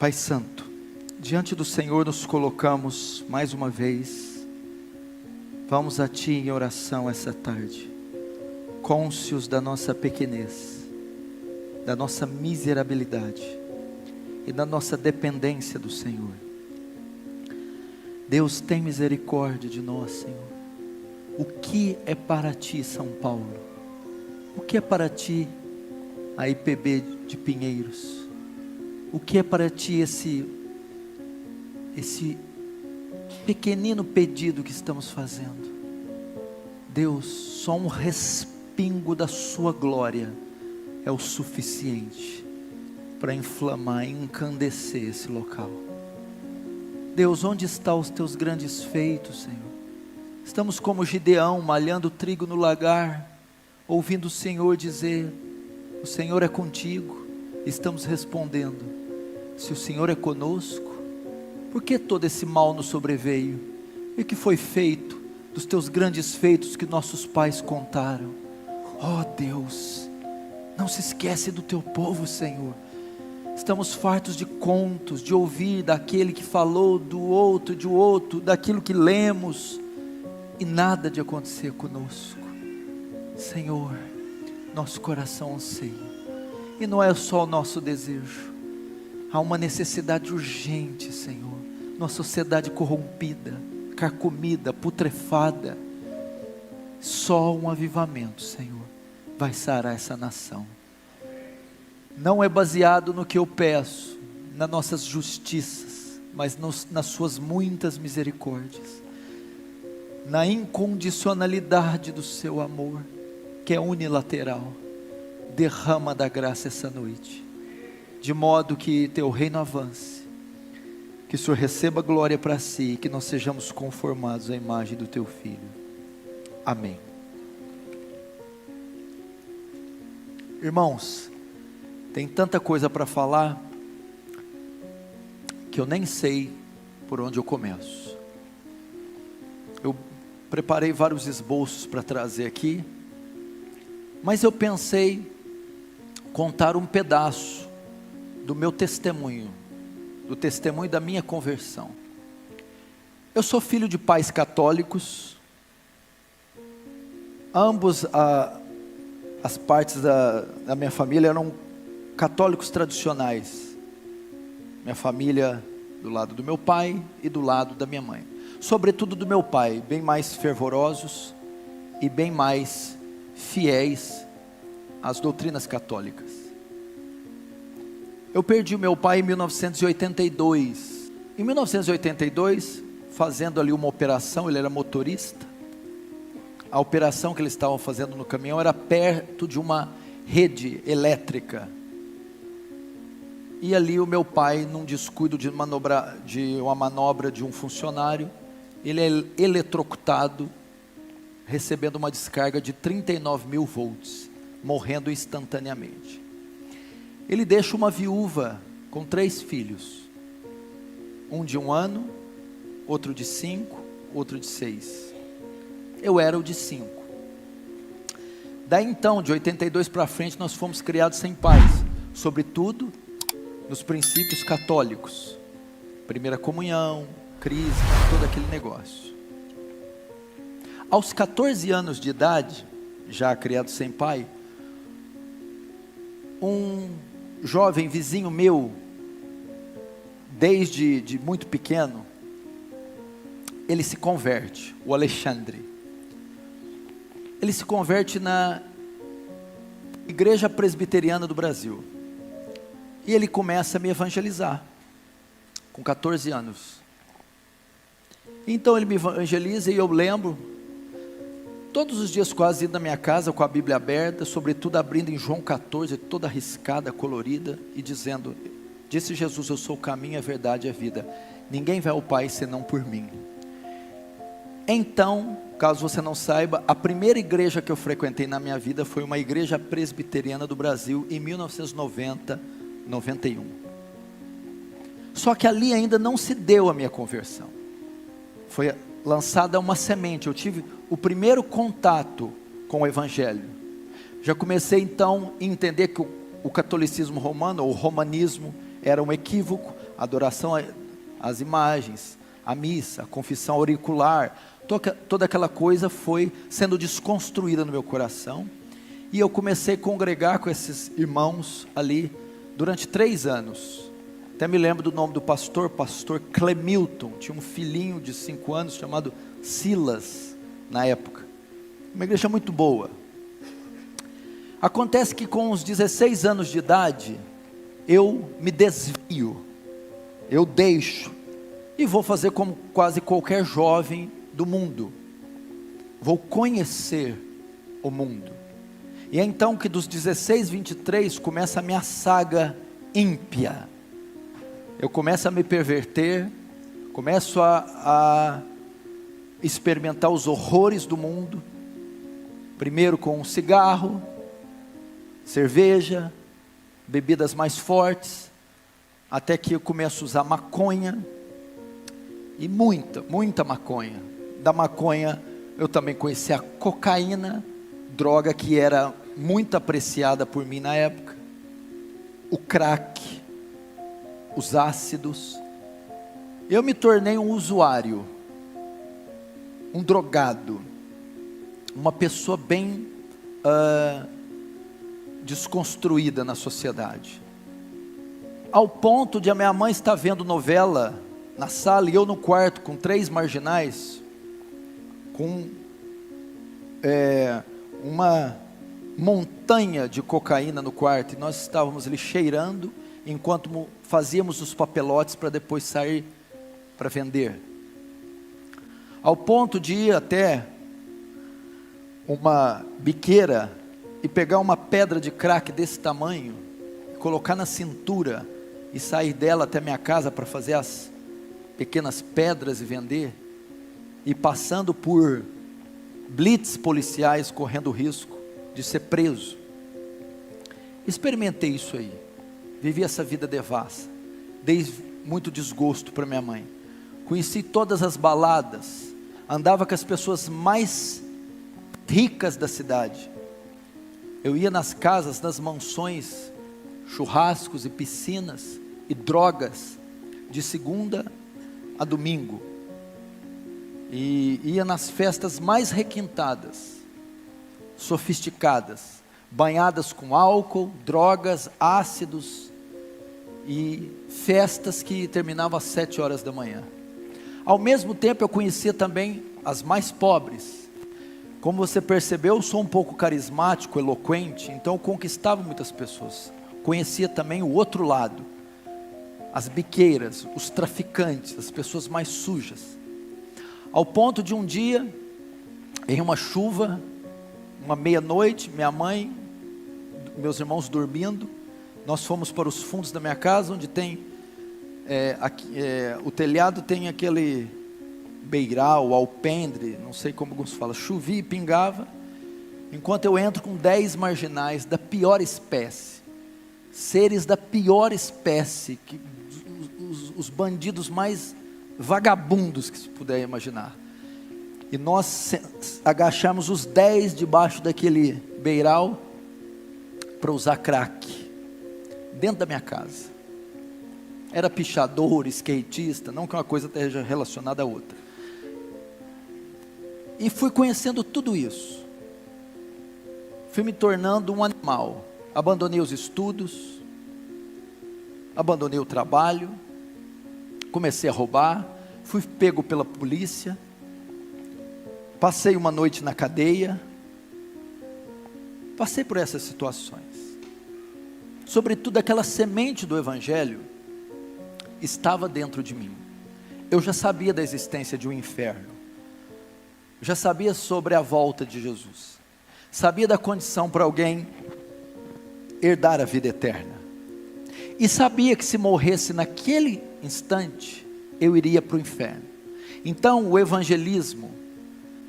Pai Santo, diante do Senhor nos colocamos mais uma vez. Vamos a Ti em oração essa tarde, cônscios da nossa pequenez, da nossa miserabilidade e da nossa dependência do Senhor. Deus, tem misericórdia de nós, Senhor. O que é para Ti, São Paulo? O que é para Ti, a IPB de Pinheiros? O que é para Ti esse pequenino pedido que estamos fazendo? Deus, só um respingo da Sua glória é o suficiente para inflamar e encandecer esse local. Deus, onde estão os Teus grandes feitos, Senhor? Estamos como Gideão, malhando trigo no lagar, ouvindo o Senhor dizer: o Senhor é contigo. Estamos respondendo: se o Senhor é conosco, por que todo esse mal nos sobreveio? E o que foi feito dos Teus grandes feitos que nossos pais contaram? Oh Deus, não se esquece do Teu povo, Senhor. Estamos fartos de contos, de ouvir daquele que falou do outro, de outro, daquilo que lemos, e nada de acontecer conosco. Senhor, nosso coração anseia, e não é só o nosso desejo, há uma necessidade urgente, Senhor. Nossa sociedade corrompida, carcomida, putrefada, só um avivamento, Senhor, vai sarar essa nação. Não é baseado no que eu peço, nas nossas justiças, mas nas Suas muitas misericórdias, na incondicionalidade do Seu amor, que é unilateral. Derrama da graça essa noite, de modo que Teu reino avance, que o Senhor receba glória para Si, e que nós sejamos conformados à imagem do Teu Filho. Amém. Irmãos, tem tanta coisa para falar, que eu nem sei por onde eu começo. Eu preparei vários esboços para trazer aqui, mas eu pensei contar um pedaço do meu testemunho, do testemunho da minha conversão. Eu sou filho de pais católicos, ambos as partes da minha família eram católicos tradicionais. Minha família do lado do meu pai e do lado da minha mãe, sobretudo do meu pai, bem mais fervorosos e bem mais fiéis às doutrinas católicas. Eu perdi o meu pai em 1982. Em 1982, fazendo ali uma operação, ele era motorista. A operação que eles estavam fazendo no caminhão era perto de uma rede elétrica. E ali o meu pai, num descuido de uma manobra de um funcionário, ele é eletrocutado, recebendo uma descarga de 39.000 volts, morrendo instantaneamente. Ele deixa uma viúva com 3 filhos, um de 1 ano, outro de 5, outro de 6. Eu era o de 5. Daí então, de 82 para frente, nós fomos criados sem pais, sobretudo nos princípios católicos, primeira comunhão, crisma, todo aquele negócio. Aos 14 anos de idade, já criado sem pai, um jovem vizinho meu, desde muito pequeno, ele se converte, o Alexandre. Ele se converte na Igreja Presbiteriana do Brasil. E ele começa a me evangelizar, com 14 anos. Então ele me evangeliza e eu lembro, todos os dias quase indo na minha casa com a Bíblia aberta, sobretudo abrindo em João 14, toda riscada, colorida, e dizendo: disse Jesus, eu sou o caminho, a verdade e a vida. Ninguém vai ao Pai senão por mim. Então, caso você não saiba, a primeira igreja que eu frequentei na minha vida foi uma igreja presbiteriana do Brasil, em 1990, 91. Só que ali ainda não se deu a minha conversão. Foi lançada uma semente. Eu tive o primeiro contato com o Evangelho. Já comecei então a entender que o catolicismo romano, ou o romanismo, era um equívoco, a adoração às imagens, a missa, a confissão auricular, toda aquela coisa foi sendo desconstruída no meu coração, e eu comecei a congregar com esses irmãos ali, durante 3 anos, até me lembro do nome do pastor Clemilton, tinha um filhinho de 5 anos, chamado Silas, na época, uma igreja muito boa. Acontece que com os 16 anos de idade, eu me desvio, eu deixo, e vou fazer como quase qualquer jovem do mundo, vou conhecer o mundo, e é então que dos 16, 23, começa a minha saga ímpia, eu começo a me perverter, começo a experimentar os horrores do mundo, primeiro com cigarro, cerveja, bebidas mais fortes, até que eu começo a usar maconha, e muita maconha. Da maconha eu também conheci a cocaína, droga que era muito apreciada por mim na época, o crack, os ácidos. Eu me tornei um usuário, um drogado, uma pessoa bem desconstruída na sociedade, ao ponto de a minha mãe estar vendo novela na sala, e eu no quarto com 3 marginais, com uma montanha de cocaína no quarto, e nós estávamos ali cheirando, enquanto fazíamos os papelotes para depois sair para vender, ao ponto de ir até uma biqueira, e pegar uma pedra de crack desse tamanho, colocar na cintura, e sair dela até minha casa para fazer as pequenas pedras e vender, e passando por blitz policiais, correndo o risco de ser preso. Experimentei isso aí, vivi essa vida devassa, dei muito desgosto para minha mãe, conheci todas as baladas, andava com as pessoas mais ricas da cidade, eu ia nas casas, nas mansões, churrascos e piscinas e drogas, de segunda a domingo, e ia nas festas mais requintadas, sofisticadas, banhadas com álcool, drogas, ácidos, e festas que terminavam às 7 horas da manhã. Ao mesmo tempo eu conhecia também as mais pobres. Como você percebeu, eu sou um pouco carismático, eloquente, então eu conquistava muitas pessoas. Conhecia também o outro lado, as biqueiras, os traficantes, as pessoas mais sujas, ao ponto de um dia, em uma chuva, uma meia-noite, minha mãe, meus irmãos dormindo, nós fomos para os fundos da minha casa, onde tem, o telhado tem aquele beiral, alpendre, não sei como alguns falam, chovia e pingava, enquanto eu entro com 10 marginais da pior espécie, seres da pior espécie, os bandidos mais vagabundos que se puder imaginar, e nós agachamos os 10 debaixo daquele beiral, para usar crack, dentro da minha casa. Era pichador, skatista, não que uma coisa esteja relacionada à outra, e fui conhecendo tudo isso, fui me tornando um animal, abandonei os estudos, abandonei o trabalho, comecei a roubar, fui pego pela polícia, passei uma noite na cadeia, passei por essas situações, sobretudo aquela semente do Evangelho, estava dentro de mim, eu já sabia da existência de um inferno, já sabia sobre a volta de Jesus, sabia da condição para alguém herdar a vida eterna, e sabia que se morresse naquele instante, eu iria para o inferno. Então o evangelismo,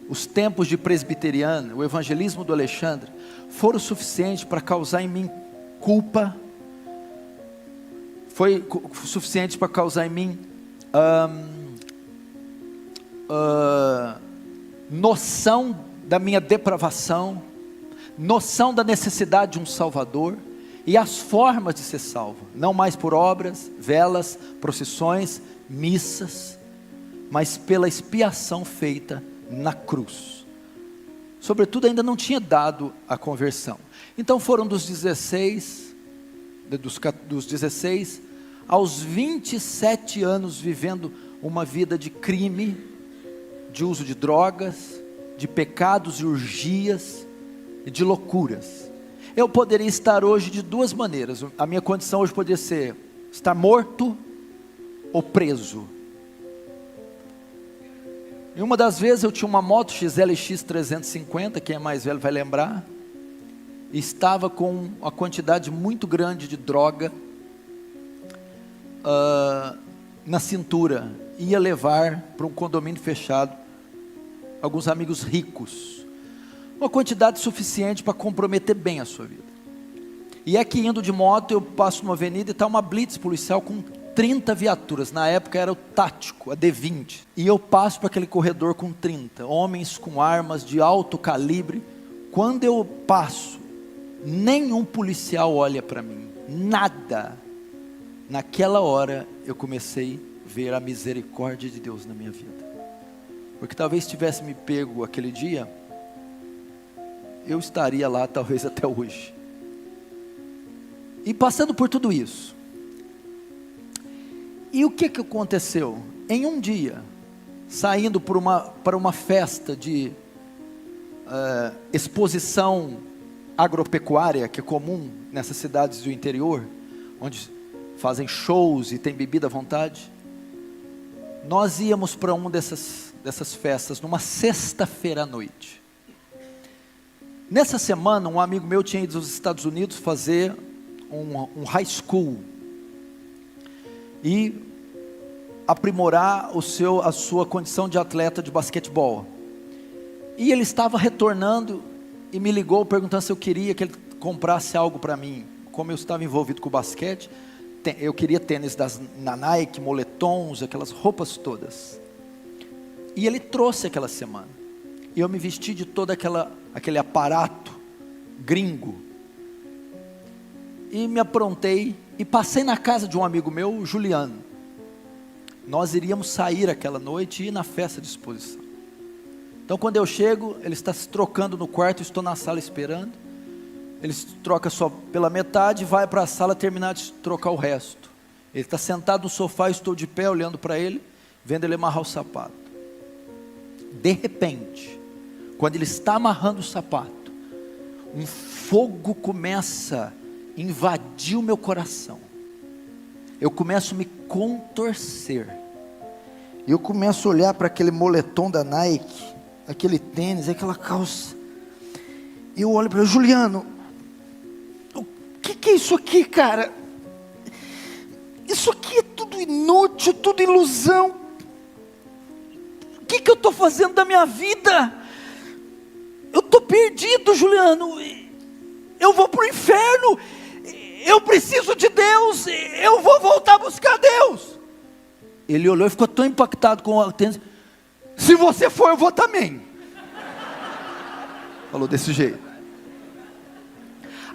os tempos de presbiteriano, o evangelismo do Alexandre, foram suficientes para causar em mim culpa, foi suficiente para causar em mim noção da minha depravação, noção da necessidade de um Salvador, e as formas de ser salvo, não mais por obras, velas, procissões, missas, mas pela expiação feita na cruz. Sobretudo ainda não tinha dado a conversão. Então foram dos 16 aos 27 anos vivendo uma vida de crime, de uso de drogas, de pecados e orgias, e de loucuras. Eu poderia estar hoje de duas maneiras. A minha condição hoje poderia ser estar morto ou preso. E uma das vezes eu tinha uma moto XLX 350, quem é mais velho vai lembrar, e estava com uma quantidade muito grande de droga na cintura. Ia levar para um condomínio fechado alguns amigos ricos, uma quantidade suficiente para comprometer bem a sua vida. E é que indo de moto eu passo numa avenida e está uma blitz policial com 30 viaturas, na época era o tático, a D20, e eu passo para aquele corredor com 30, homens com armas de alto calibre. Quando eu passo, nenhum policial olha para mim, nada. Naquela hora eu comecei a ver a misericórdia de Deus na minha vida, porque talvez tivesse me pego aquele dia, eu estaria lá talvez até hoje. E passando por tudo isso, e o que aconteceu? Em um dia, saindo para uma festa de exposição agropecuária, que é comum nessas cidades do interior, onde fazem shows e tem bebida à vontade, nós íamos para uma dessas festas, numa sexta-feira à noite. Nessa semana, um amigo meu tinha ido aos Estados Unidos fazer um high school, e aprimorar a sua condição de atleta de basquetebol, e ele estava retornando, e me ligou perguntando se eu queria que ele comprasse algo para mim. Como eu estava envolvido com o basquete, eu queria tênis na Nike, moletons, aquelas roupas todas, e ele trouxe aquela semana, e eu me vesti de todo aquele aparato gringo, e me aprontei, e passei na casa de um amigo meu, o Juliano. Nós iríamos sair aquela noite e ir na festa de exposição. Então quando eu chego, ele está se trocando no quarto, eu estou na sala esperando. Ele se troca só pela metade, vai para a sala terminar de trocar o resto. Ele está sentado no sofá, eu estou de pé olhando para ele, vendo ele amarrar o sapato. De repente, quando ele está amarrando o sapato, um fogo começa a invadir o meu coração. Eu começo a me contorcer, eu começo a olhar para aquele moletom da Nike, aquele tênis, aquela calça, e eu olho para ele: Juliano, o que é isso aqui, cara? Isso aqui é tudo inútil, tudo ilusão. O que eu estou fazendo da minha vida? Eu estou perdido, Juliano, eu vou para o inferno, eu preciso de Deus, eu vou voltar a buscar Deus. Ele olhou e ficou tão impactado com o tênis: se você for, eu vou também. Falou desse jeito.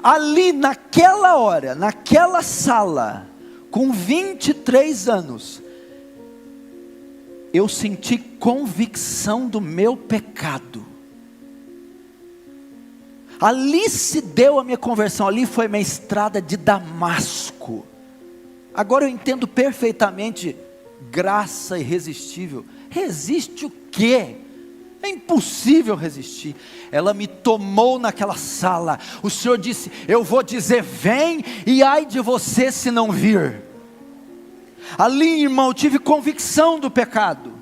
Ali naquela hora, naquela sala, com 23 anos, eu senti convicção do meu pecado. Ali se deu a minha conversão, ali foi minha estrada de Damasco. Agora eu entendo perfeitamente graça irresistível. Resiste o quê? É impossível resistir. Ela me tomou naquela sala. O Senhor disse: eu vou dizer vem, e ai de você se não vir. Ali, irmão, eu tive convicção do pecado.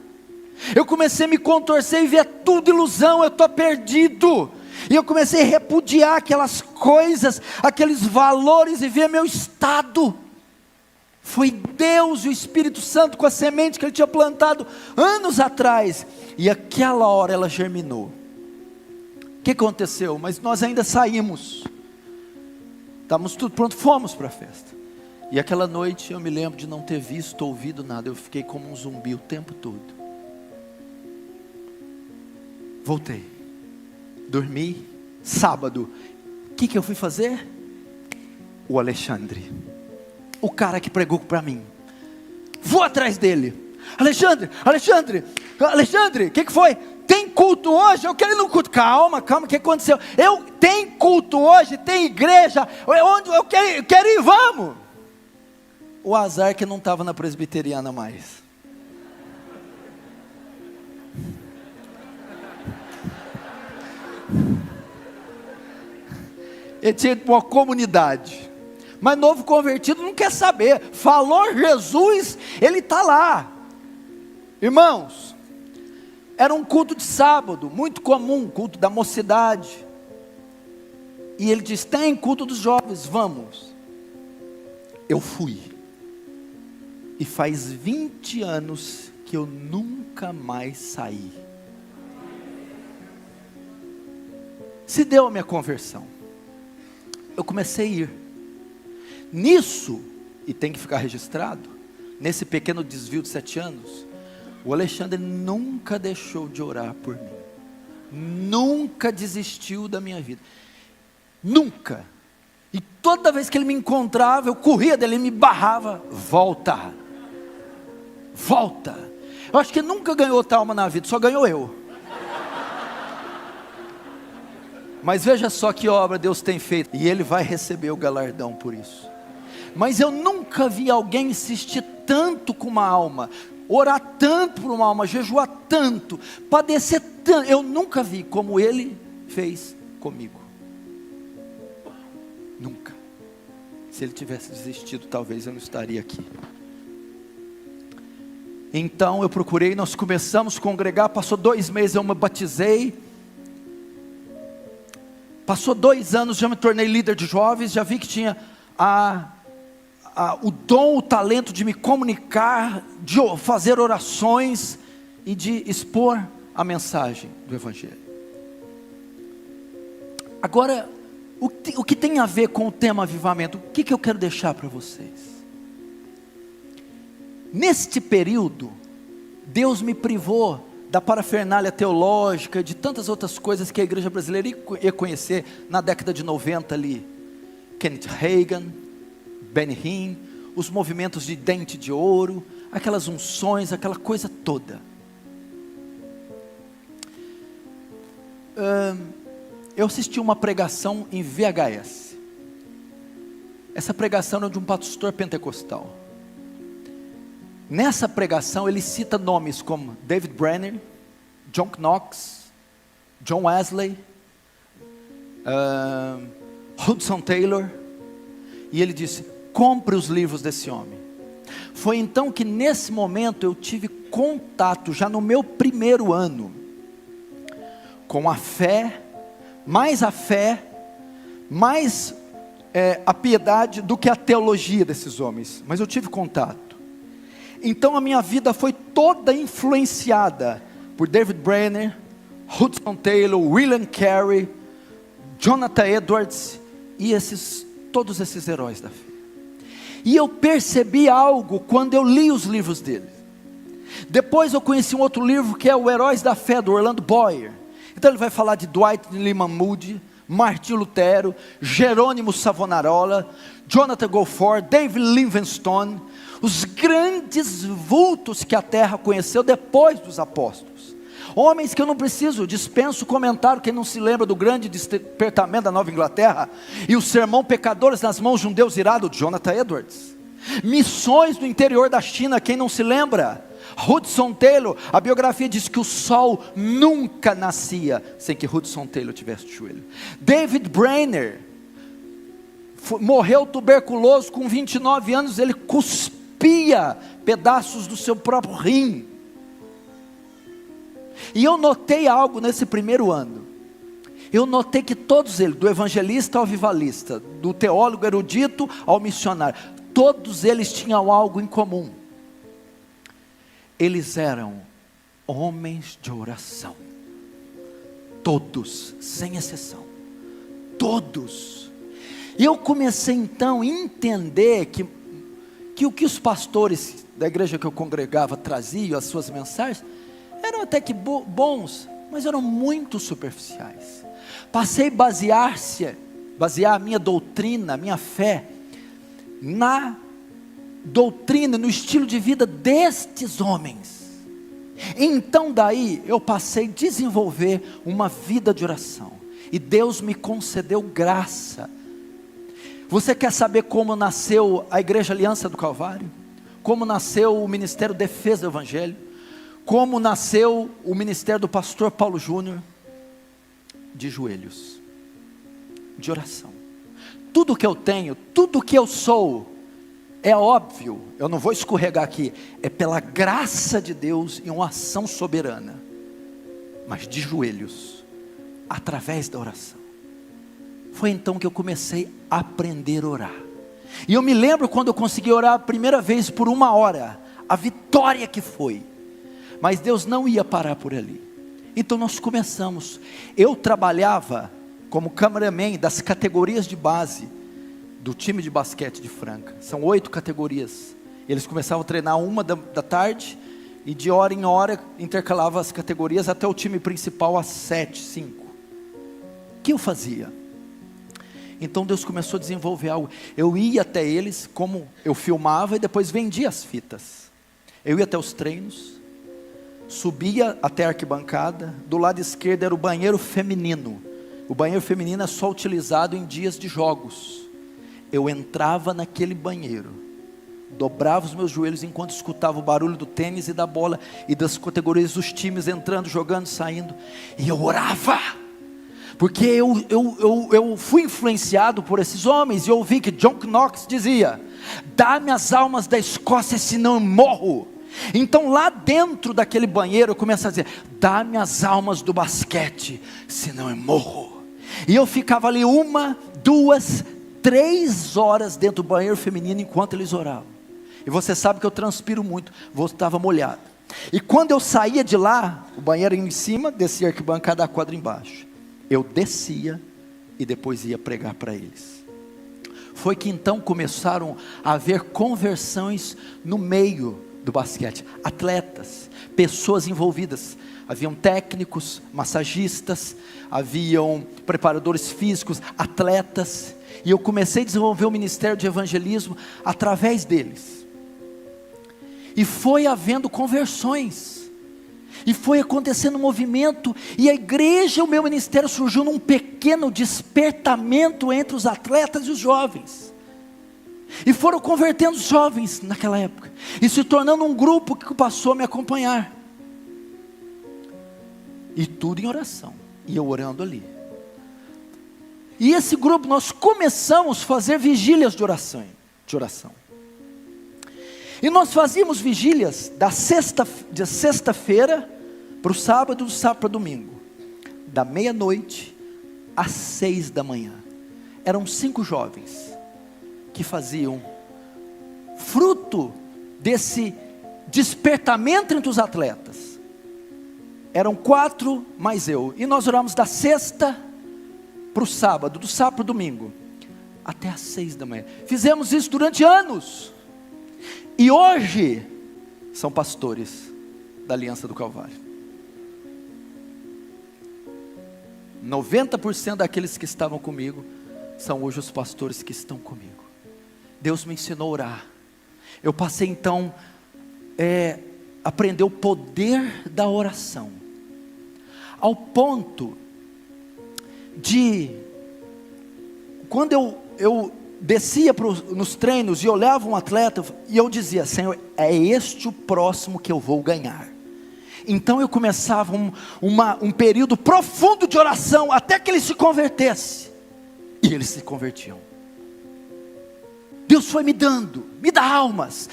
Eu comecei a me contorcer e ver tudo ilusão, eu estou perdido. E eu comecei a repudiar aquelas coisas, aqueles valores, e ver meu estado. Foi Deus e o Espírito Santo com a semente que Ele tinha plantado anos atrás, e aquela hora ela germinou. O que aconteceu? Mas nós ainda saímos, estávamos tudo pronto, fomos para a festa. E aquela noite eu me lembro de não ter visto, ouvido nada. Eu fiquei como um zumbi o tempo todo. Voltei, dormi. Sábado, o que eu fui fazer? o Alexandre, o cara que pregou para mim. Vou atrás dele. Alexandre, o que foi? Tem culto hoje? Eu quero ir no culto. Calma, o que aconteceu? Tem culto hoje, tem igreja, onde eu quero ir, vamos. O azar que não estava na presbiteriana mais. Ele tinha uma comunidade, mas novo convertido não quer saber. Falou Jesus, ele está lá. Irmãos, era um culto de sábado, muito comum, culto da mocidade. E ele diz: tem culto dos jovens, vamos. Eu fui. E faz 20 anos que eu nunca mais saí. Se deu a minha conversão. Eu comecei a ir. Nisso, e tem que ficar registrado, nesse pequeno desvio de 7 anos, o Alexandre nunca deixou de orar por mim. Nunca desistiu da minha vida. Nunca. E toda vez que ele me encontrava, eu corria dele, ele me barrava. Volta. Eu acho que nunca ganhou outra alma na vida, só ganhou eu. Mas veja só que obra Deus tem feito. E Ele vai receber o galardão por isso. Mas eu nunca vi alguém insistir tanto com uma alma, orar tanto por uma alma, jejuar tanto, padecer tanto. Eu nunca vi como Ele fez comigo. Nunca. Se Ele tivesse desistido, talvez eu não estaria aqui. Então eu procurei, nós começamos a congregar. Passou 2 meses, eu me batizei. Passou 2 anos, já me tornei líder de jovens. Já vi que tinha o dom, o talento de me comunicar, de fazer orações e de expor a mensagem do Evangelho. Agora, o que tem a ver com o tema avivamento? O que eu quero deixar para vocês? Neste período, Deus me privou da parafernália teológica, de tantas outras coisas que a igreja brasileira ia conhecer na década de 90 ali. Kenneth Hagin, Benny Hinn, os movimentos de dente de ouro, aquelas unções, aquela coisa toda. Eu assisti uma pregação em VHS. Essa pregação é de um pastor pentecostal. Nessa pregação ele cita nomes como David Brenner, John Knox, John Wesley, Hudson Taylor. E ele disse: compre os livros desse homem. Foi então que nesse momento eu tive contato, já no meu primeiro ano, com a fé, mais a piedade do que a teologia desses homens. Mas eu tive contato. Então a minha vida foi toda influenciada por David Brenner, Hudson Taylor, William Carey, Jonathan Edwards e todos esses heróis da fé. E eu percebi algo quando eu li os livros dele. Depois eu conheci um outro livro que é o Heróis da Fé, do Orlando Boyer. Então ele vai falar de Dwight Lyman Moody, Martin Lutero, Jerônimo Savonarola, Jonathan Goforth, David Livingstone, os grandes vultos que a terra conheceu depois dos apóstolos. Homens que eu não dispenso comentário. Quem não se lembra do grande despertamento da Nova Inglaterra e o sermão Pecadores nas mãos de um Deus irado, de Jonathan Edwards. Missões no interior da China, quem não se lembra? Hudson Taylor. A biografia diz que o sol nunca nascia sem que Hudson Taylor tivesse de joelho. David Brenner morreu tuberculoso com 29 anos, ele cuspia pedaços do seu próprio rim. E eu notei algo nesse primeiro ano. Eu notei que todos eles, do evangelista ao avivalista, do teólogo erudito ao missionário, todos eles tinham algo em comum. Eles eram homens de oração. Todos, sem exceção. Todos. E eu comecei então a entender que o que os pastores da igreja que eu congregava traziam, as suas mensagens, eram até que bons, mas eram muito superficiais. Passei a basear a minha doutrina, a minha fé, na doutrina, no estilo de vida destes homens. Então daí eu passei a desenvolver uma vida de oração, e Deus me concedeu graça. Você quer saber como nasceu a Igreja Aliança do Calvário? Como nasceu o Ministério Defesa do Evangelho? Como nasceu o ministério do pastor Paulo Júnior? De joelhos, de oração. Tudo que eu tenho, tudo que eu sou, é óbvio, eu não vou escorregar aqui, é pela graça de Deus e uma ação soberana, mas de joelhos, através da oração. Foi então que eu comecei a aprender a orar. E eu me lembro quando eu consegui orar a primeira vez por 1 hora, a vitória que foi. Mas Deus não ia parar por ali. Então nós começamos. Eu trabalhava como cameraman das categorias de base do time de basquete de Franca. São 8 categorias. Eles começavam a treinar 1 da tarde, e de hora em hora intercalava as categorias até o time principal às 7, 5. O que eu fazia? Então Deus começou a desenvolver algo. Eu ia até eles, como eu filmava e depois vendia as fitas. Eu ia até os treinos, subia até a arquibancada. Do lado esquerdo era o banheiro feminino. O banheiro feminino é só utilizado em dias de jogos. Eu entrava naquele banheiro, dobrava os meus joelhos enquanto escutava o barulho do tênis e da bola, e das categorias dos times entrando, jogando, saindo, e eu orava, porque eu fui influenciado por esses homens, e eu ouvi que John Knox dizia: dá-me as almas da Escócia, senão eu morro. Então lá dentro daquele banheiro eu começo a dizer: dá-me as almas do basquete, senão eu morro. E eu ficava ali 1, 2, 3 horas dentro do banheiro feminino enquanto eles oravam. E você sabe que eu transpiro muito, estava molhado. E quando eu saía de lá, o banheiro em cima, descia a arquibancada, a quadra embaixo. Eu descia e depois ia pregar para eles. Foi que então começaram a haver conversões no meio do basquete. Atletas, pessoas envolvidas. Haviam técnicos, massagistas, haviam preparadores físicos, atletas. E eu comecei a desenvolver o ministério de evangelismo através deles. E foi havendo conversões. E foi acontecendo um movimento. E a igreja, o meu ministério surgiu num pequeno despertamento entre os atletas e os jovens. E foram convertendo os jovens naquela época. E se tornando um grupo que passou a me acompanhar. E tudo em oração. E eu orando ali. E esse grupo, nós começamos a fazer vigílias de oração. E nós fazíamos vigílias de sexta-feira para o sábado, do sábado para o domingo. Da meia-noite às 6 da manhã. Eram 5 jovens que faziam, fruto desse despertamento entre os atletas. Eram 4 mais eu. E nós oramos da sexta para o sábado, do sábado para o domingo, até às 6 da manhã. Fizemos isso durante anos. E hoje são pastores da Aliança do Calvário. 90% daqueles que estavam comigo são hoje os pastores que estão comigo. Deus me ensinou a orar. Eu passei então a aprender o poder da oração, ao ponto de, quando eu descia nos treinos e olhava um atleta, e eu dizia: Senhor, é este o próximo que eu vou ganhar. Então eu começava um período profundo de oração, até que ele se convertesse, e eles se convertiam. Deus foi me dá almas,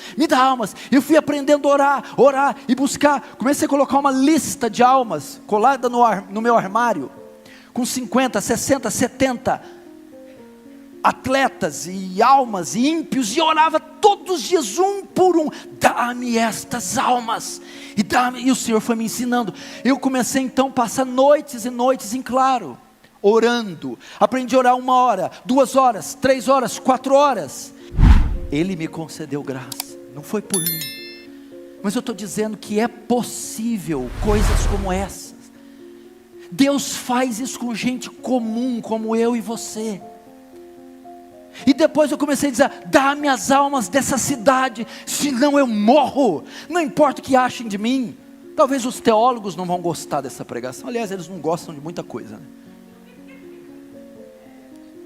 eu fui aprendendo a orar e buscar. Comecei a colocar uma lista de almas, colada no meu armário, com 50, 60, 70 atletas e almas e ímpios, e orava todos os dias, um por um: dá-me estas almas, e o Senhor foi me ensinando. Eu comecei então a passar noites e noites em claro, orando. Aprendi a orar 1 hora, 2 horas, 3 horas, 4 horas. Ele me concedeu graça, não foi por mim, mas eu estou dizendo que é possível coisas como essas. Deus faz isso com gente comum como eu e você. E depois eu comecei a dizer: dá-me as almas dessa cidade, senão eu morro. Não importa o que achem de mim. Talvez os teólogos não vão gostar dessa pregação. Aliás, eles não gostam de muita coisa, né?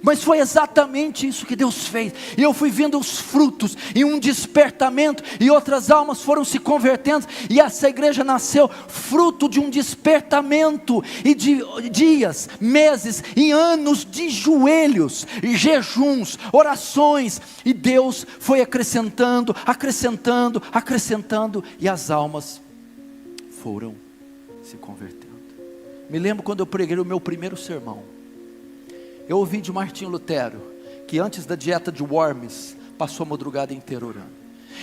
Mas foi exatamente isso que Deus fez. E eu fui vendo os frutos, e um despertamento, e outras almas foram se convertendo, e essa igreja nasceu fruto de um despertamento, e de dias, meses e anos de joelhos, e jejuns, orações, e Deus foi acrescentando, acrescentando, acrescentando, e as almas foram se convertendo. Me lembro quando eu preguei o meu primeiro sermão. Eu ouvi de Martinho Lutero, que antes da dieta de Worms, passou a madrugada inteira orando.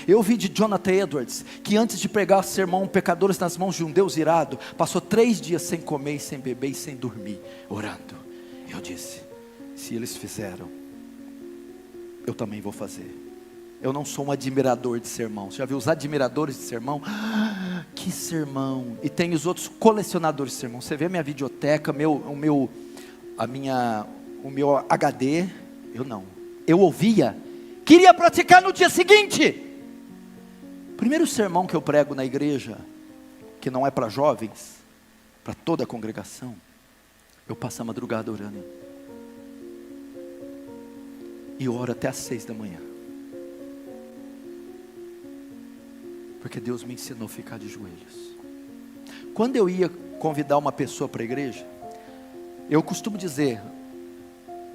Eu ouvi de Jonathan Edwards, que antes de pregar o sermão Pecadores nas mãos de um Deus irado, passou 3 dias sem comer, e sem beber e sem dormir, orando. Eu disse: se eles fizeram, eu também vou fazer. Eu não sou um admirador de sermão. Você já viu os admiradores de sermão? Que sermão! E tem os outros colecionadores de sermão. Você vê a minha videoteca, o meu HD, eu não. Eu ouvia, queria praticar no dia seguinte. Primeiro sermão que eu prego na igreja, que não é para jovens, para toda a congregação, eu passo a madrugada orando. E oro até às 6 da manhã. Porque Deus me ensinou a ficar de joelhos. Quando eu ia convidar uma pessoa para a igreja, eu costumo dizer,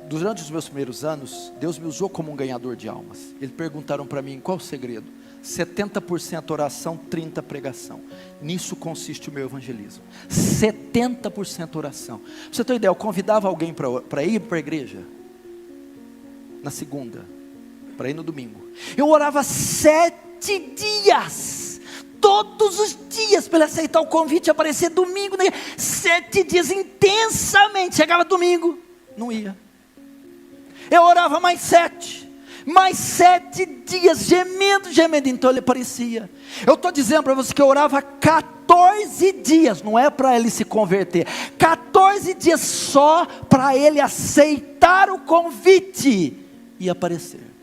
durante os meus primeiros anos, Deus me usou como um ganhador de almas. Eles perguntaram para mim: qual o segredo? 70% oração, 30% pregação. Nisso consiste o meu evangelismo. 70% oração. Pra você ter uma ideia, eu convidava alguém para ir para a igreja na segunda, para ir no domingo. Eu orava 7 dias, todos os dias, para ele aceitar o convite e aparecer domingo, né? 7 dias intensamente. Chegava domingo, não ia. Eu orava mais 7 dias, gemendo, então ele aparecia. Eu estou dizendo para você que eu orava 14 dias, não é para ele se converter, 14 dias só para ele aceitar o convite e aparecer.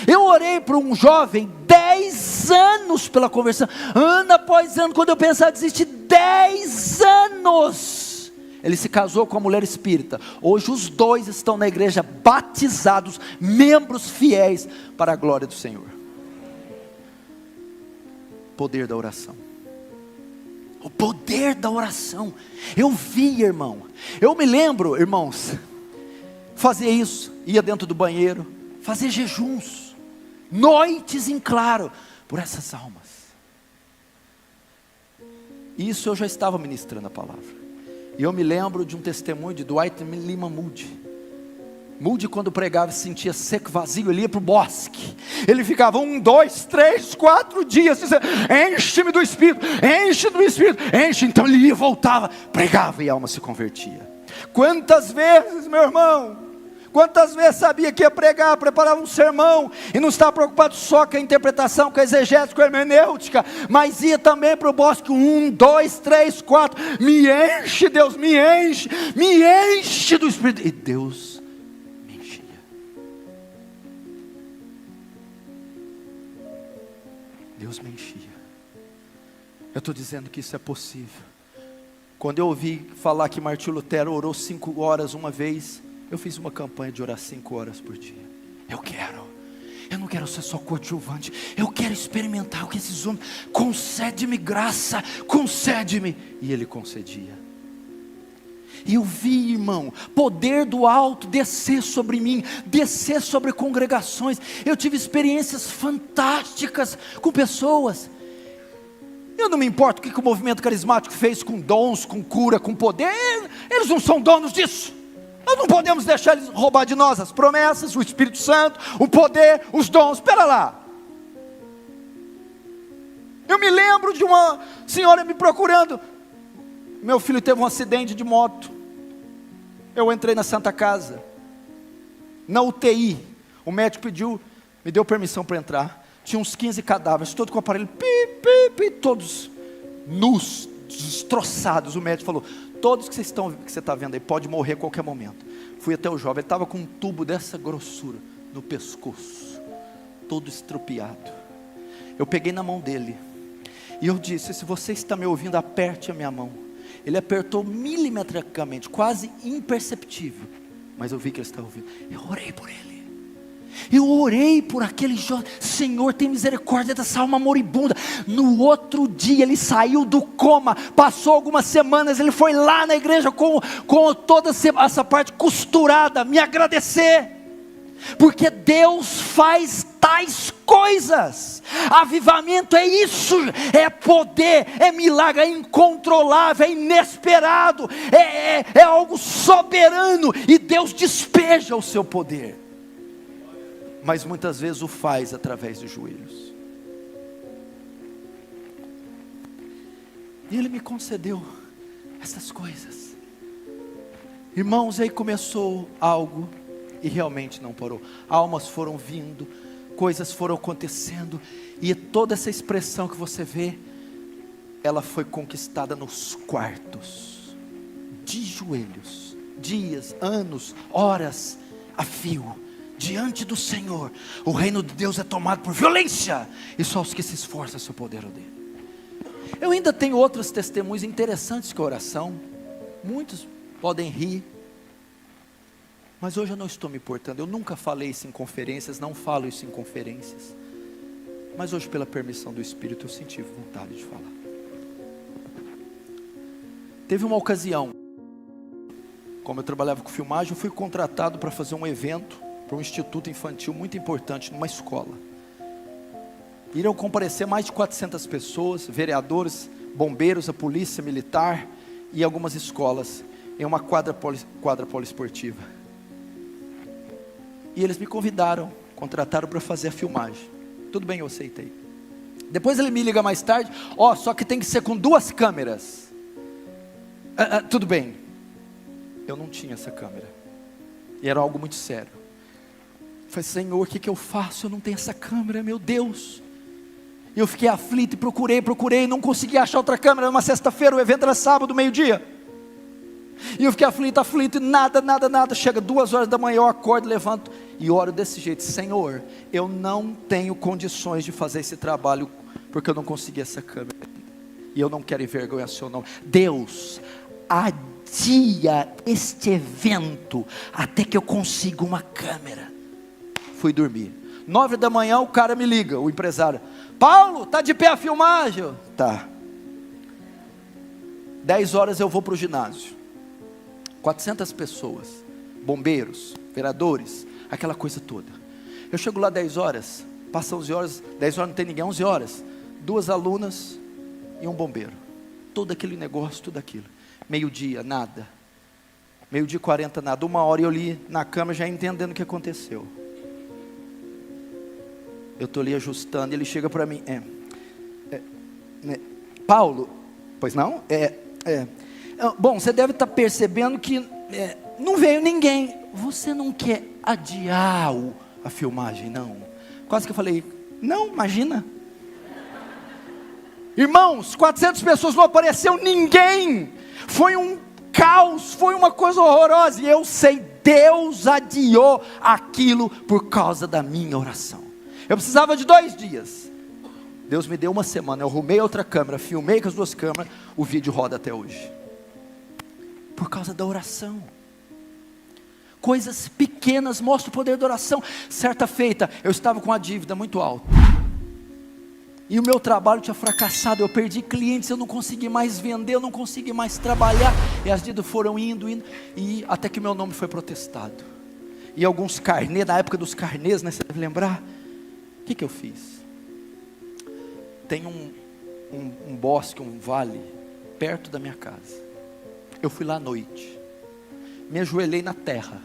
Eu orei para um jovem 10 anos pela conversão, ano após ano. Quando eu pensava em desistir, 10 anos, ele se casou com uma mulher espírita. Hoje os dois estão na igreja, batizados, membros fiéis para a glória do Senhor. Poder da oração. O poder da oração. Eu vi, irmão. Eu me lembro, irmãos, fazia isso, ia dentro do banheiro, fazer jejuns, noites em claro, por essas almas. Isso eu já estava ministrando a palavra. E eu me lembro de um testemunho de Dwight Lyman Moody. Moody, quando pregava, se sentia seco, vazio, ele ia para o bosque. Ele ficava 1, 2, 3, 4 dias dizendo: enche-me do Espírito, enche do Espírito, enche. Então ele ia, voltava, pregava e a alma se convertia. Quantas vezes, meu irmão, quantas vezes sabia que ia pregar, preparava um sermão, e não estava preocupado só com a interpretação, com a exegese, com a hermenêutica, mas ia também para o bosque, 1, 2, 3, 4, me enche Deus, me enche do Espírito, e Deus me enchia. Deus me enchia. Eu estou dizendo que isso é possível. Quando eu ouvi falar que Martinho Lutero orou 5 horas uma vez, eu fiz uma campanha de orar 5 horas por dia. Eu não quero ser só coadjuvante, eu quero experimentar o que esses homens, concede-me graça, concede-me, e ele concedia. E eu vi, irmão, poder do alto descer sobre mim, descer sobre congregações. Eu tive experiências fantásticas com pessoas. Eu não me importo o que o movimento carismático fez com dons, com cura, com poder. Eles não são donos disso. Nós não podemos deixar eles roubar de nós as promessas, o Espírito Santo, o poder, os dons. Espera lá. Eu me lembro de uma senhora me procurando. Meu filho teve um acidente de moto. Eu entrei na Santa Casa, na UTI. O médico me deu permissão para entrar. Tinha uns 15 cadáveres, todos com o aparelho, todos nus, destroçados. O médico falou: todos que você está vendo aí, pode morrer a qualquer momento. Fui até o jovem, ele estava com um tubo dessa grossura no pescoço, todo estropiado. Eu peguei na mão dele e eu disse: se você está me ouvindo, aperte a minha mão. Ele apertou milimetricamente, quase imperceptível, mas eu vi que ele estava ouvindo. Eu orei por ele. Eu orei por aquele jovem. Senhor, tem misericórdia dessa alma moribunda. No outro dia ele saiu do coma. Passou algumas semanas, ele foi lá na igreja com toda essa parte costurada, me agradecer. Porque Deus faz tais coisas. Avivamento é isso, é poder, é milagre, é incontrolável, é inesperado, é algo soberano, e Deus despeja o seu poder. Mas muitas vezes o faz através dos joelhos. E Ele me concedeu essas coisas. Irmãos, aí começou algo e realmente não parou. Almas foram vindo, coisas foram acontecendo, e toda essa expressão que você vê, ela foi conquistada nos quartos, de joelhos, dias, anos, horas a fio, diante do Senhor. O reino de Deus é tomado por violência, e só os que se esforçam se apoderam dele. Eu ainda tenho outros testemunhos interessantes com a oração. Muitos podem rir, mas hoje eu não estou me importando. Eu nunca falei isso em conferências, não falo isso em conferências, mas hoje, pela permissão do Espírito, eu senti vontade de falar. Teve uma ocasião, como eu trabalhava com filmagem, eu fui contratado para fazer um evento para um instituto infantil muito importante, numa escola. Iriam comparecer mais de 400 pessoas, vereadores, bombeiros, a polícia militar e algumas escolas, em uma quadra poliesportiva. E eles me convidaram, contrataram para fazer a filmagem. Tudo bem, eu aceitei. Depois ele me liga mais tarde: só que tem que ser com 2 câmeras. Tudo bem. Eu não tinha essa câmera, e era algo muito sério. Eu falei: Senhor, o que eu faço? Eu não tenho essa câmera, meu Deus. E eu fiquei aflito e procurei, não consegui achar outra câmera. Era uma sexta-feira, o evento era sábado, meio-dia. E eu fiquei aflito, e nada. Chega 2 horas da manhã, eu acordo, levanto e oro desse jeito: Senhor, eu não tenho condições de fazer esse trabalho, porque eu não consegui essa câmera, e eu não quero envergonhar seu nome. Deus, adia este evento, até que eu consiga uma câmera. Fui dormir. 9 da manhã o cara me liga, o empresário: Paulo, tá de pé a filmagem? Tá. 10 horas eu vou para o ginásio. 400 pessoas, bombeiros, vereadores, aquela coisa toda. Eu chego lá 10 horas, passa 11 horas, 10 horas não tem ninguém, 11 horas, 2 alunas e um bombeiro. Todo aquele negócio, tudo aquilo. Meio-dia, nada. Meio-dia e 40, nada. 1 hora eu li na cama, já entendendo o que aconteceu. Eu estou ali ajustando, e ele chega para mim: Paulo, pois não? Bom, você deve estar percebendo que não veio ninguém. Você não quer adiar a filmagem, não? Quase que eu falei: não, imagina. Irmãos, 400 pessoas, não apareceu ninguém. Foi um caos, foi uma coisa horrorosa. E eu sei, Deus adiou aquilo por causa da minha oração. Eu precisava de 2 dias. Deus me deu 1 semana. Eu arrumei outra câmera, filmei com as 2 câmeras. O vídeo roda até hoje. Por causa da oração. Coisas pequenas mostram o poder da oração. Certa feita, eu estava com uma dívida muito alta. E o meu trabalho tinha fracassado. Eu perdi clientes, eu não consegui mais vender, eu não consegui mais trabalhar. E as dívidas foram indo. E até que meu nome foi protestado. E alguns carnês, na época dos carnês, né, você deve lembrar. O que eu fiz? Tem um bosque, um vale, perto da minha casa. Eu fui lá à noite, me ajoelhei na terra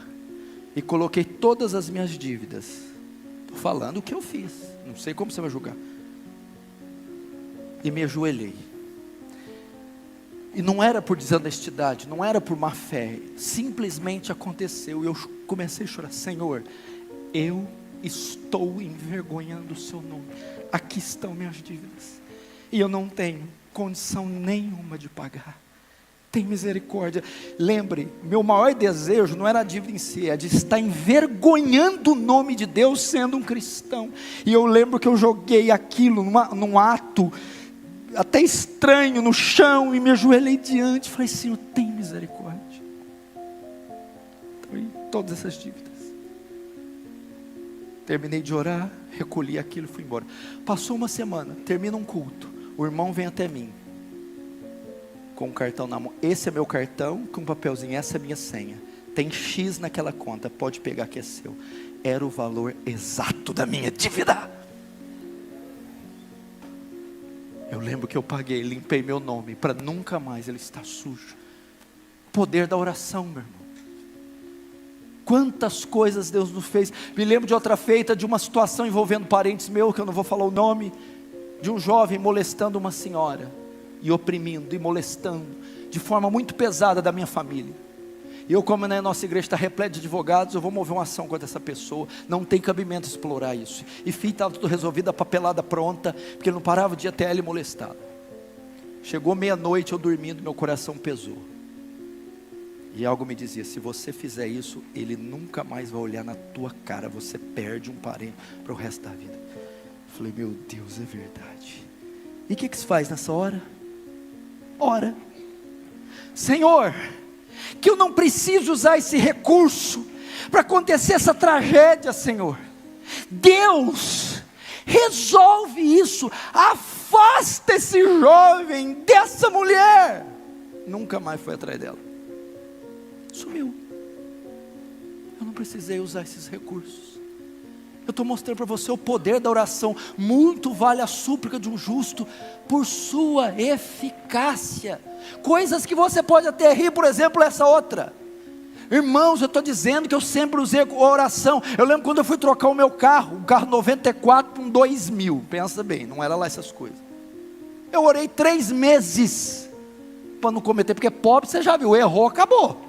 e coloquei todas as minhas dívidas. Estou falando o que eu fiz, não sei como você vai julgar. E me ajoelhei. E não era por desonestidade, não era por má fé, simplesmente aconteceu. E eu comecei a chorar: Senhor, eu estou envergonhando o seu nome. Aqui estão minhas dívidas, e eu não tenho condição nenhuma de pagar. tem misericórdia. Lembre, meu maior desejo não era a dívida em si, é de estar envergonhando o nome de Deus sendo um cristão. E eu lembro que eu joguei aquilo num ato até estranho no chão e me ajoelhei diante. Falei, Senhor, tem misericórdia. Então, todas essas dívidas. Terminei de orar, recolhi aquilo e fui embora. Passou uma semana, termina um culto, o irmão vem até mim com um cartão na mão. Esse é meu cartão, com um papelzinho, essa é a minha senha. Tem X naquela conta, pode pegar que é seu. Era o valor exato da minha dívida. Eu lembro que eu paguei, limpei meu nome, para nunca mais ele estar sujo. Poder da oração, meu irmão. Quantas coisas Deus nos fez. Me lembro de outra feita, de uma situação envolvendo parentes meus, que eu não vou falar o nome, de um jovem molestando uma senhora, e oprimindo, e molestando, de forma muito pesada da minha família. E eu, como a nossa igreja está repleta de advogados, eu vou mover uma ação contra essa pessoa. Não tem cabimento explorar isso. E estava tudo resolvido, a papelada pronta, porque ele não parava de ir até ele molestado. Chegou meia-noite, eu dormindo, meu coração pesou. E algo me dizia, se você fizer isso, ele nunca mais vai olhar na tua cara, você perde um parente para o resto da vida. Eu falei, meu Deus, é verdade. E o que se faz nessa hora? Ora. Senhor, que eu não preciso usar esse recurso para acontecer essa tragédia, Senhor. Deus, resolve isso, afasta esse jovem dessa mulher. Nunca mais foi atrás dela. Sumiu. Eu não precisei usar esses recursos. Eu estou mostrando para você o poder da oração. Muito vale a súplica de um justo por sua eficácia. Coisas que você pode até rir, por exemplo, essa outra. Irmãos, eu estou dizendo que eu sempre usei a oração. Eu lembro quando eu fui trocar o meu carro, um carro 94 para um 2000. Pensa bem, não era lá essas coisas. Eu orei 3 meses para não cometer, porque pobre, você já viu, errou, acabou.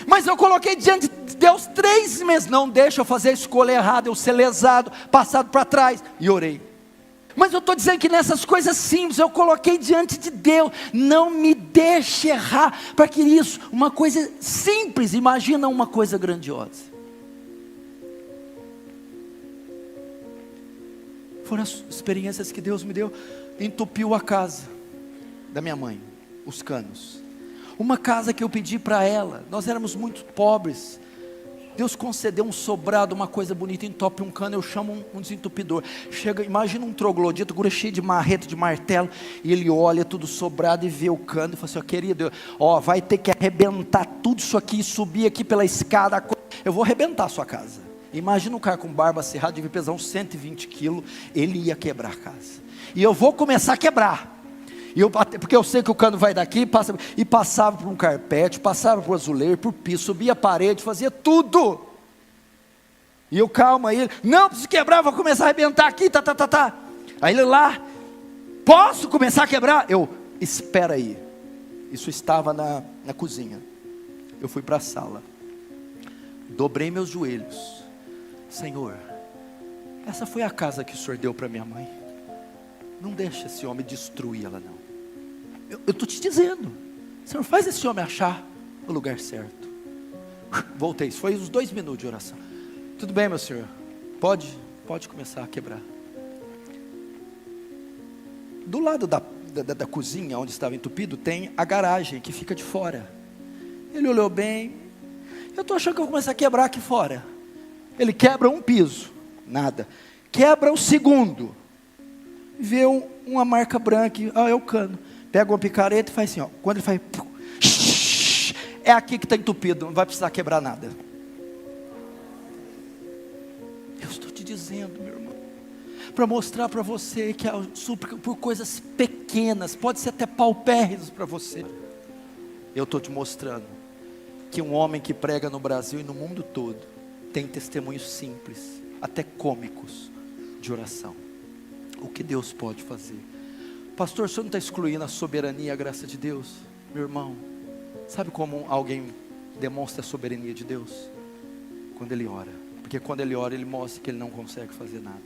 Mas eu coloquei diante de Deus 3 meses. Não deixa eu fazer a escolha errada, eu ser lesado, passado para trás. E orei. Mas eu estou dizendo que nessas coisas simples, eu coloquei diante de Deus. Não me deixe errar. Para que isso, uma coisa simples, imagina uma coisa grandiosa. Foram as experiências que Deus me deu. Entupiu a casa da minha mãe, os canos. Uma casa que eu pedi para ela, nós éramos muito pobres. Deus concedeu um sobrado, uma coisa bonita, entope um cano, eu chamo um desentupidor. Chega, imagina um troglodita, cheio de marreta, de martelo, e ele olha tudo sobrado e vê o cano e fala assim, ó, querido, ó, vai ter que arrebentar tudo isso aqui, subir aqui pela escada, eu vou arrebentar a sua casa. Imagina um cara com barba cerrada, devia pesar uns 120 quilos, ele ia quebrar a casa. E eu vou começar a quebrar. Porque eu sei que o cano vai daqui, passava por um carpete, passava por azulejo, por piso, subia a parede, fazia tudo. E eu, calma, ele, não, preciso quebrar, vou começar a arrebentar aqui, tá. Aí ele lá, posso começar a quebrar? Eu, espera aí. Isso estava na cozinha. Eu fui para a sala, dobrei meus joelhos. Senhor, essa foi a casa que o Senhor deu para minha mãe. Não deixa esse homem destruir ela não. Eu estou te dizendo, Senhor, faz esse homem achar o lugar certo. Voltei, isso foi uns 2 minutos de oração. Tudo bem, meu senhor, pode começar a quebrar. Do lado da cozinha, onde estava entupido, tem a garagem que fica de fora. Ele olhou bem, eu estou achando que eu vou começar a quebrar aqui fora. Ele quebra um piso, nada. Quebra o segundo, vê uma marca branca, é o cano. Pega uma picareta e faz assim, ó. Quando ele faz, é aqui que está entupido, não vai precisar quebrar nada. Eu estou te dizendo, meu irmão, para mostrar para você que a súplica por coisas pequenas, pode ser até paupérrimas para você. Eu estou te mostrando que um homem que prega no Brasil e no mundo todo tem testemunhos simples, até cômicos, de oração. O que Deus pode fazer? Pastor, o senhor não está excluindo a soberania e a graça de Deus? Meu irmão, sabe como alguém demonstra a soberania de Deus? Quando ele ora. Porque quando ele ora, ele mostra que ele não consegue fazer nada,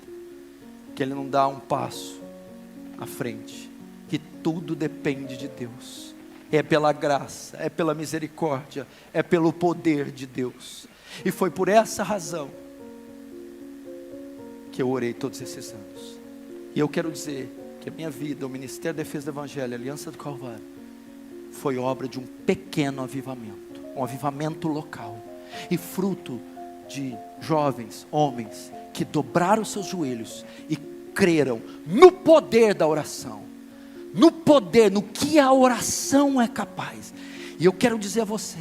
que ele não dá um passo à frente, que tudo depende de Deus. É pela graça, é pela misericórdia, é pelo poder de Deus. E foi por essa razão que eu orei todos esses anos. E eu quero dizer que a minha vida, o Ministério da Defesa do Evangelho, a Aliança do Calvário, foi obra de um pequeno avivamento, um avivamento local, e fruto de jovens, homens, que dobraram seus joelhos e creram no poder da oração, no poder, no que a oração é capaz. E eu quero dizer a você,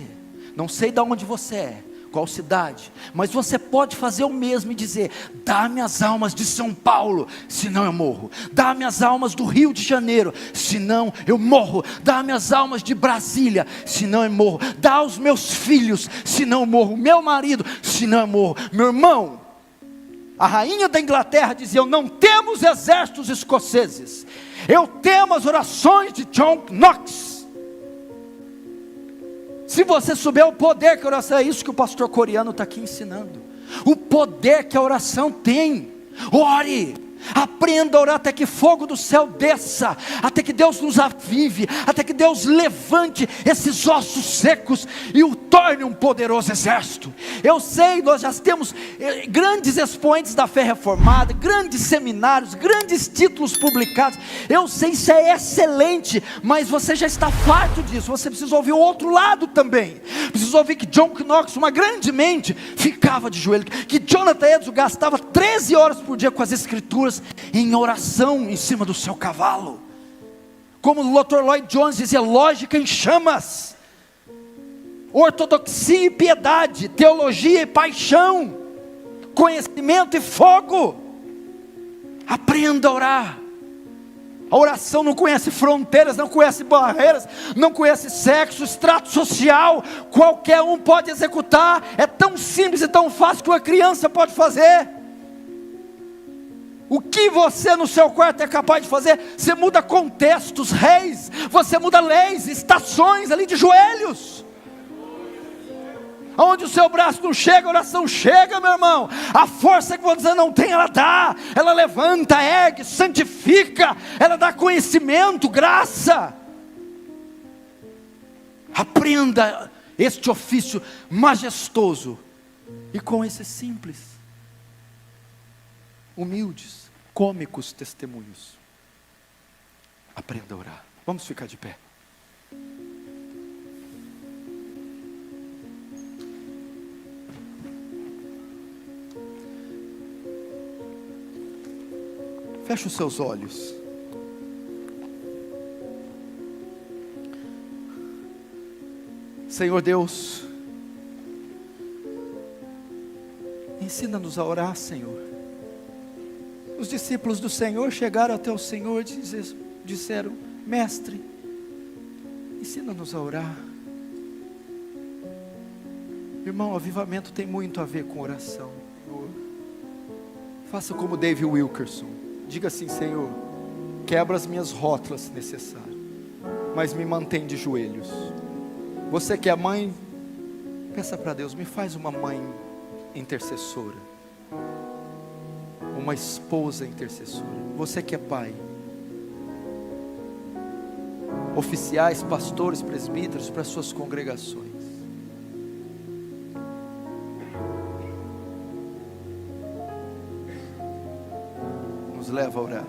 não sei de onde você é, qual cidade, mas você pode fazer o mesmo e dizer: dá-me as almas de São Paulo, senão eu morro. Dá-me as almas do Rio de Janeiro, senão eu morro. Dá-me as almas de Brasília, senão eu morro. Dá aos meus filhos, senão eu morro. Meu marido, senão eu morro. Meu irmão, a rainha da Inglaterra dizia: não temos exércitos escoceses, eu temo as orações de John Knox. Se você souber o poder que a oração, é isso que o pastor coreano está aqui ensinando, o poder que a oração tem. Ore, aprenda a orar até que fogo do céu desça, até que Deus nos avive, até que Deus levante esses ossos secos e o torne um poderoso exército. Eu sei, nós já temos grandes expoentes da fé reformada, grandes seminários, grandes títulos publicados. Eu sei, isso é excelente, mas você já está farto disso. Você precisa ouvir o outro lado também. Precisa ouvir que John Knox, uma grande mente, ficava de joelho, que Jonathan Edwards gastava 13 horas por dia com as escrituras, em oração em cima do seu cavalo. Como o Dr. Lloyd Jones dizia: lógica em chamas, ortodoxia e piedade, teologia e paixão, conhecimento e fogo. Aprenda a orar. A oração não conhece fronteiras, não conhece barreiras, não conhece sexo, extrato social. Qualquer um pode executar. É tão simples e tão fácil que uma criança pode fazer. O que você no seu quarto é capaz de fazer? Você muda contextos, reis, você muda leis, estações ali de joelhos. Onde o seu braço não chega, a oração chega, meu irmão. A força que você não tem, ela dá, ela levanta, ergue, santifica, ela dá conhecimento, graça. Aprenda este ofício majestoso, e com esse simples, humildes, cômicos testemunhos, aprenda a orar. Vamos ficar de pé. Feche os seus olhos. Senhor Deus, ensina-nos a orar, Senhor. Os discípulos do Senhor chegaram até o Senhor e disseram: Mestre, ensina-nos a orar. Irmão, avivamento tem muito a ver com oração. Senhor, faça como David Wilkerson. Diga assim: Senhor, quebra as minhas rótulas se necessário, mas me mantém de joelhos. Você que é mãe, peça para Deus: me faz uma mãe intercessora, uma esposa intercessora. Você que é pai, oficiais, pastores, presbíteros, para suas congregações, nos leva a orar.